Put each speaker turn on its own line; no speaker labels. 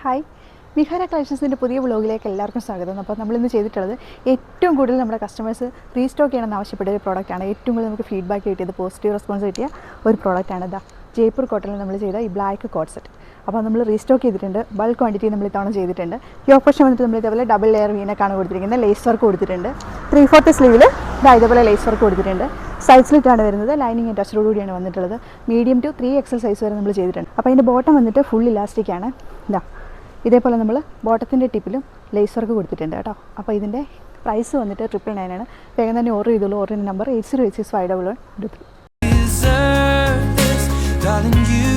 Hi, മിഹാര കളക്ഷൻസിൻ്റെ പുതിയ വ്ളോഗിലേക്ക് എല്ലാവർക്കും സ്വാഗതം. അപ്പോൾ നമ്മളിന്ന് ചെയ്തിട്ടുള്ളത് ഏറ്റവും കൂടുതൽ നമ്മുടെ കസ്റ്റമേഴ്സ് റീസ്റ്റോക്ക് ചെയ്യണമെന്ന് ആവശ്യപ്പെട്ട ഒരു പ്രോഡക്റ്റാണ്. ഏറ്റവും കൂടുതൽ നമുക്ക് ഫീഡ്ബാക്ക് കിട്ടിയത്, പോസിറ്റീവ് റെസ്പോൺസ് കിട്ടിയ ഒരു പ്രോഡക്റ്റാണ് ഇതാ ജയ്പൂർ കോട്ടണിൽ നമ്മൾ ചെയ്ത ഈ ബ്ലാക്ക് കോട്ട് സെറ്റ്. അപ്പോൾ നമ്മൾ റീസ്റ്റോക്ക് ചെയ്തിട്ടുണ്ട്. ബൾക്ക് ക്വാണ്ടിറ്റി നമ്മൾ ഇത്തവണ ചെയ്തിട്ടുണ്ട്. ഈ ഓപ്പറേഷൻ വന്നിട്ട് നമ്മൾ ഇതേപോലെ ഡബിൾ ലെയർ വീനക്കാണ് കൊടുത്തിരിക്കുന്നത്. ലേസ് വർക്ക് കൊടുത്തിട്ടുണ്ട്. 3/4 സ്ലീവിൽ ഇതേപോലെ ലേസ് വർക്ക് കൊടുത്തിട്ടുണ്ട്. സൈഡ് സ്ലിറ്റാണ് വരുന്നത്. ലൈനിങ് ടച്ചറോട് കൂടിയാണ് വന്നിട്ടുള്ളത്. മീഡിയം ടു 3XL സൈസ് വരെ നമ്മൾ ചെയ്തിട്ടുണ്ട്. അപ്പോൾ അതിൻ്റെ ബോട്ടം വന്നിട്ട് ഫുൾ ഇലാസ്റ്റിക്കാണ്. ഇതേപോലെ നമ്മൾ ബോട്ടത്തിൻ്റെ ടിപ്പിലും ലേസ് വർക്ക് കൊടുത്തിട്ടുണ്ട് കേട്ടോ. അപ്പോൾ ഇതിൻ്റെ പ്രൈസ് വന്നിട്ട് 999 ആണ്. വേഗം തന്നെ ഓർഡർ ചെയ്തോളൂ. ഓർഡറിൻ്റെ നമ്പർ 80865111.